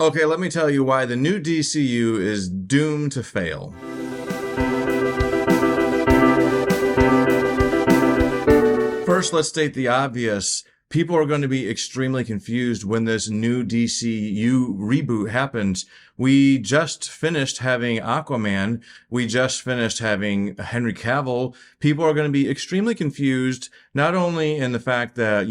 Okay, let me tell you why the new DCU is doomed to fail. First, let's state the obvious. People are going to be extremely confused when this new DCU reboot happens. We just finished having Aquaman. We just finished having Henry Cavill. People are going to be extremely confused, not only in the fact that,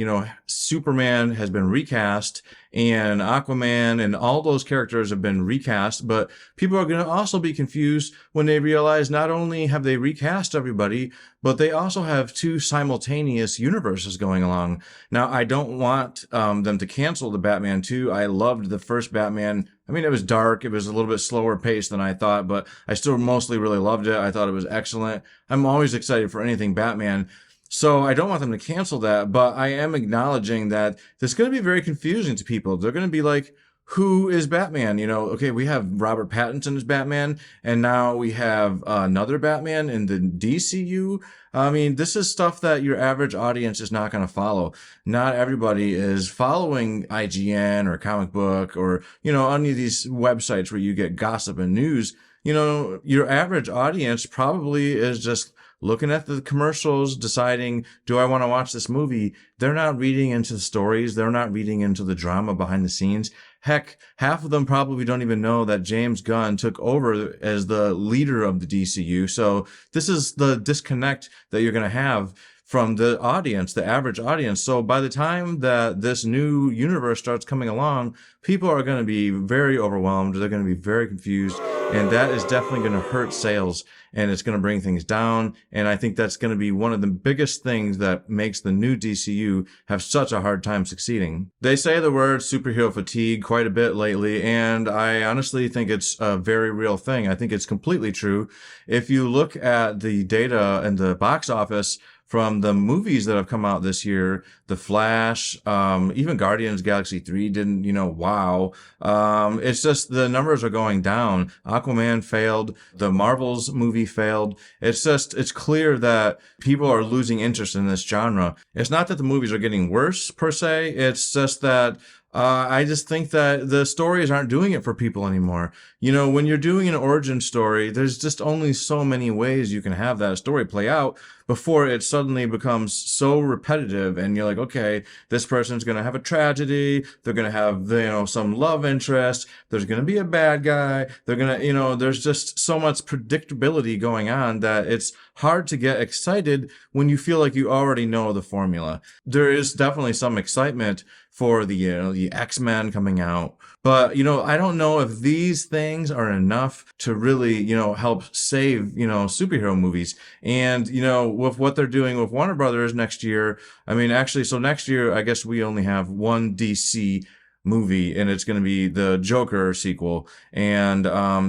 Superman has been recast and Aquaman and all those characters have been recast, but people are going to also be confused when they realize not only have they recast everybody, but they also have two simultaneous universes going along. Now, I don't want them to cancel the Batman 2. I loved the first Batman. I mean, it was dark. It was a little bit slower paced than I thought, but I still mostly really loved it. I thought it was excellent. I'm always excited for anything Batman. So I don't want them to cancel that, but I am acknowledging that this is going to be very confusing to people. They're going to be like, who is Batman? Okay, we have Robert Pattinson as Batman, and now we have another Batman in the DCU. I mean, this is stuff that your average audience is not going to follow. Not everybody is following IGN or Comic Book or, any of these websites where you get gossip and news. Your average audience probably is just looking at the commercials, deciding, do I want to watch this movie? They're not reading into the stories. They're not reading into the drama behind the scenes. Heck, half of them probably don't even know that James Gunn took over as the leader of the DCU. So this is the disconnect that you're going to have from the audience, the average audience. So by the time that this new universe starts coming along, people are going to be very overwhelmed. They're going to be very confused. And that is definitely going to hurt sales, and it's going to bring things down. And I think that's going to be one of the biggest things that makes the new DCU have such a hard time succeeding. They say the word superhero fatigue quite a bit lately, and I honestly think it's a very real thing. I think it's completely true. If you look at the data and the box office from the movies that have come out this year, The Flash, even Guardians of the Galaxy 3 didn't, wow. It's just the numbers are going down. Aquaman failed. The Marvels movie failed. It's clear that people are losing interest in this genre. It's not that the movies are getting worse per se. It's just that I just think that the stories aren't doing it for people anymore. When you're doing an origin story, there's just only so many ways you can have that story play out before it suddenly becomes so repetitive and you're like, okay, this person's going to have a tragedy. They're going to have, some love interest. There's going to be a bad guy. They're going to, there's just so much predictability going on that it's hard to get excited when you feel like you already know the formula. There is definitely some excitement for the X-Men coming out. But, I don't know if these things are enough to really, help save, superhero movies. And, with what they're doing with Warner Brothers next year, so next year, I guess we only have one DC movie, and it's going to be the Joker sequel. And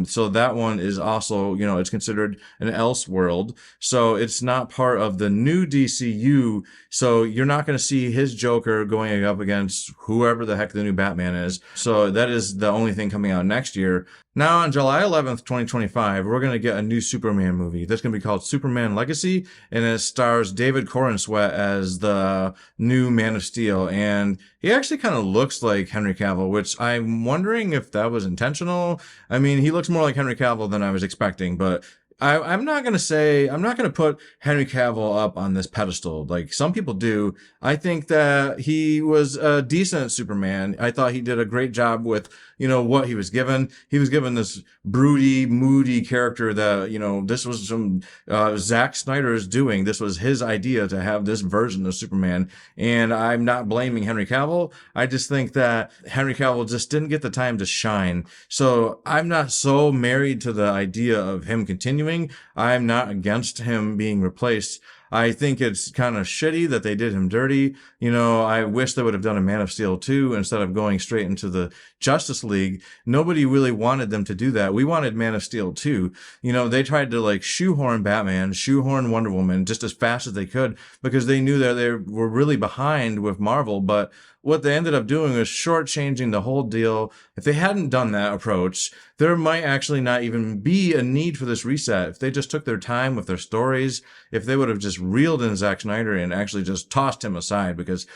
so that one is also, it's considered an Elseworld. So it's not part of the new DCU. So you're not going to see his Joker going up against whoever the heck the new Batman is. So that is the only thing coming out next year. Now, on July 11th, 2025, we're going to get a new Superman movie. That's going to be called Superman Legacy, and it stars David Corenswet as the new Man of Steel. And he actually kind of looks like Henry Cavill, which I'm wondering if that was intentional. He looks more like Henry Cavill than I was expecting, but I'm not going to put Henry Cavill up on this pedestal like some people do. I think that he was a decent Superman. I thought he did a great job with, what he was given. He was given this broody, moody character that, this was some, Zack Snyder's doing. This was his idea to have this version of Superman. And I'm not blaming Henry Cavill. I just think that Henry Cavill just didn't get the time to shine. So I'm not so married to the idea of him continuing. I'm not against him being replaced. I think it's kind of shitty that they did him dirty. I wish they would have done a Man of Steel 2 instead of going straight into the Justice League. Nobody really wanted them to do that. We wanted Man of Steel 2. They tried to shoehorn Batman, shoehorn Wonder Woman just as fast as they could because they knew that they were really behind with Marvel. But what they ended up doing was shortchanging the whole deal. If they hadn't done that approach, there might actually not even be a need for this reset. If they just took their time with their stories, if they would have just reeled in Zack Snyder and actually just tossed him aside because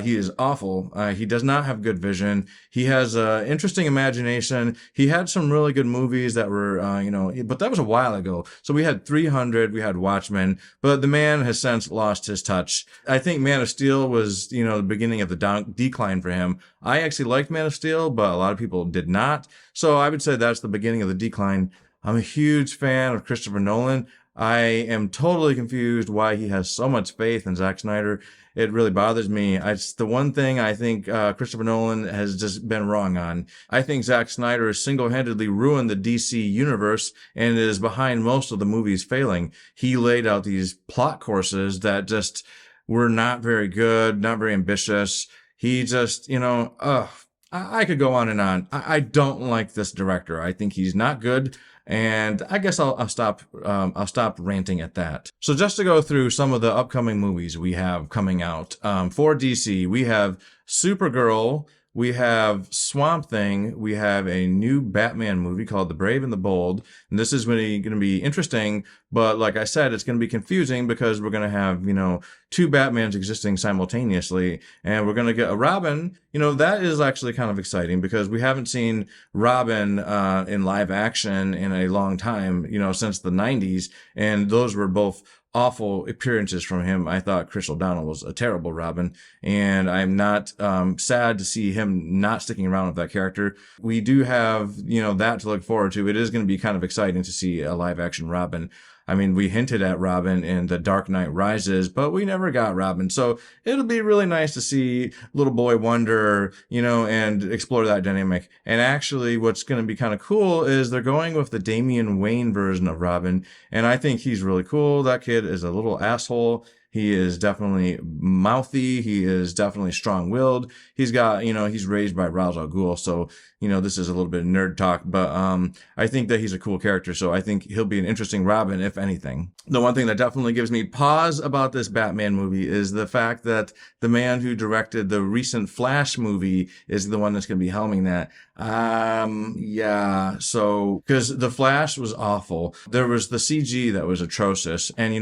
he is awful. He does not have good vision. He has an interesting imagination. He had some really good movies that were, but that was a while ago. So we had 300, we had Watchmen, but the man has since lost his touch. I think Man of Steel was, the beginning of the decline for him. I actually liked Man of Steel, but a lot of people did not. So I would say that's the beginning of the decline. I'm a huge fan of Christopher Nolan. I am totally confused why he has so much faith in Zack Snyder. It really bothers me. It's the one thing I think Christopher Nolan has just been wrong on. I think Zack Snyder has single-handedly ruined the DC universe and is behind most of the movies failing. He laid out these plot courses that just were not very good, not very ambitious. He just, I could go on and on. I don't like this director. I think he's not good. And I guess I'll stop ranting at that. So just to go through some of the upcoming movies we have coming out, for DC, we have Supergirl, we have Swamp Thing, we have a new Batman movie called The Brave and the Bold, and this is really going to be interesting, but like I said, it's going to be confusing because we're going to have, two Batmans existing simultaneously, and we're going to get a Robin. That is actually kind of exciting because we haven't seen Robin in live action in a long time, since the 90s, and those were both awful appearances from him. I thought Chris O'Donnell was a terrible Robin, and I'm not sad to see him not sticking around with that character. We do have, that to look forward to. It is going to be kind of exciting to see a live action Robin. I mean, we hinted at Robin in The Dark Knight Rises, but we never got Robin. So it'll be really nice to see Little Boy Wonder, and explore that dynamic. And actually, what's going to be kind of cool is they're going with the Damian Wayne version of Robin. And I think he's really cool. That kid is a little asshole. He is definitely mouthy. He is definitely strong-willed. He's got, he's raised by Ra's al Ghul. So, this is a little bit of nerd talk, but I think that he's a cool character. So I think he'll be an interesting Robin, if anything. The one thing that definitely gives me pause about this Batman movie is the fact that the man who directed the recent Flash movie is the one that's going to be helming that. So, because the Flash was awful. There was the CG that was atrocious. And,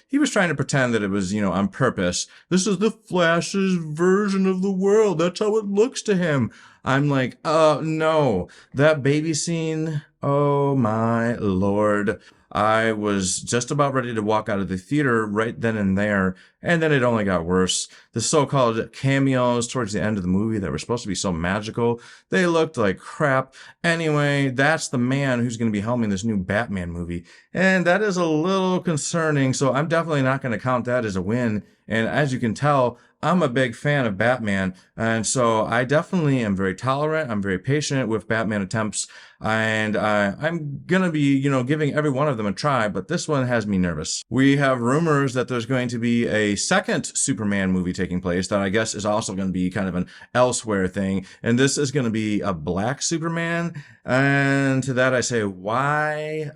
he was trying to pretend that it was, on purpose. This is the Flash's version of the world. That's how it looks to him. I'm like, no. That baby scene, oh my Lord. I was just about ready to walk out of the theater right then and there, and then it only got worse. The so-called cameos towards the end of the movie that were supposed to be so magical, they looked like crap. Anyway, that's the man who's going to be helming this new Batman movie, and that is a little concerning, so I'm definitely not going to count that as a win. And as you can tell, I'm a big fan of Batman, and so I definitely am very tolerant. I'm very patient with Batman attempts, and I'm gonna be, giving every one of them a try, but this one has me nervous. We have rumors that there's going to be a second Superman movie taking place that I guess is also going to be kind of an elsewhere thing, and this is going to be a black Superman, and to that I say, why?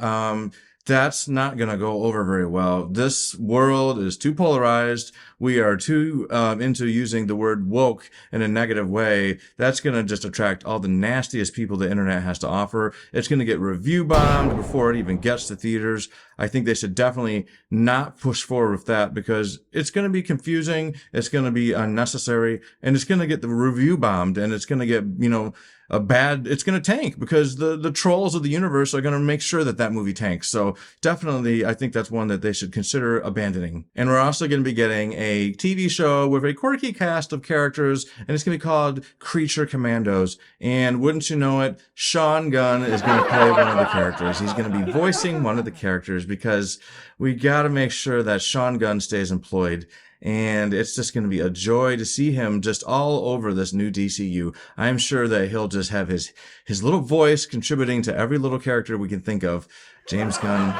That's not going to go over very well. This world is too polarized. We are too into using the word woke in a negative way. That's going to just attract all the nastiest people the internet has to offer. It's going to get review bombed before it even gets to theaters. I think they should definitely not push forward with that because it's going to be confusing. It's going to be unnecessary, and it's going to get the review bombed, and it's going to get, it's going to tank because the trolls of the universe are going to make sure that movie tanks. So definitely, I think that's one that they should consider abandoning. And we're also going to be getting a TV show with a quirky cast of characters, and it's going to be called Creature Commandos. And wouldn't you know it, Sean Gunn is going to play one of the characters. He's going to be voicing one of the characters because we got to make sure that Sean Gunn stays employed. And it's just going to be a joy to see him just all over this new DCU. I'm sure that he'll just have his little voice contributing to every little character we can think of. James Gunn,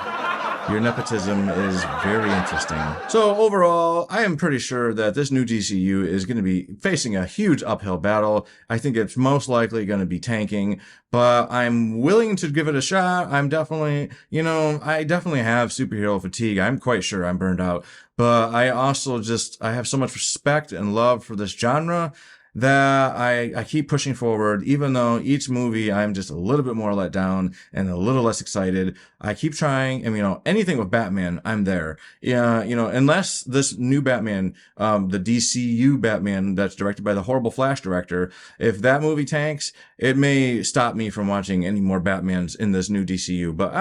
your nepotism is very interesting. So overall, I am pretty sure that this new DCU is going to be facing a huge uphill battle. I think it's most likely going to be tanking, but I'm willing to give it a shot. I'm definitely, I definitely have superhero fatigue. I'm quite sure I'm burned out, but I also I have so much respect and love for this genre. that I keep pushing forward, even though each movie I'm just a little bit more let down and a little less excited. I keep trying, and anything with Batman, I'm there. Yeah, unless this new Batman, the DCU Batman that's directed by the horrible Flash director, if that movie tanks, it may stop me from watching any more Batmans in this new DCU. But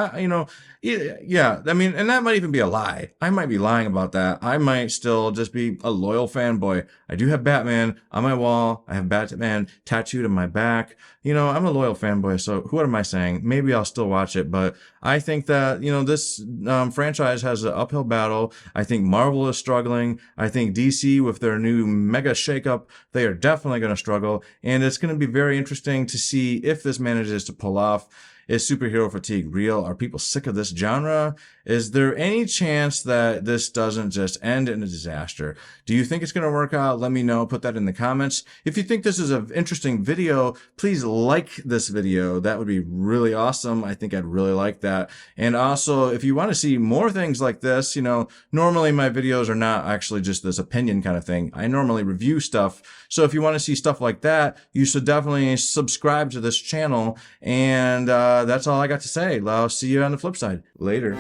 yeah, and that might even be a lie. I might be lying about that. I might still just be a loyal fanboy. I do have Batman on my wall. I have Batman tattooed on my back. I'm a loyal fanboy, so what am I saying? Maybe I'll still watch it, but I think that, this franchise has an uphill battle. I think Marvel is struggling. I think DC, with their new mega shakeup, they are definitely going to struggle, and it's going to be very interesting to see if this manages to pull off. Is superhero fatigue real? Are people sick of this genre? Is there any chance that this doesn't just end in a disaster? Do you think it's going to work out? Let me know. Put that in the comments. If you think this is an interesting video, please like this video. That would be really awesome. I think I'd really like that. And also, if you want to see more things like this, normally my videos are not actually just this opinion kind of thing. I normally review stuff. So if you want to see stuff like that, you should definitely subscribe to this channel. And that's all I got to say. I'll see you on the flip side. Later.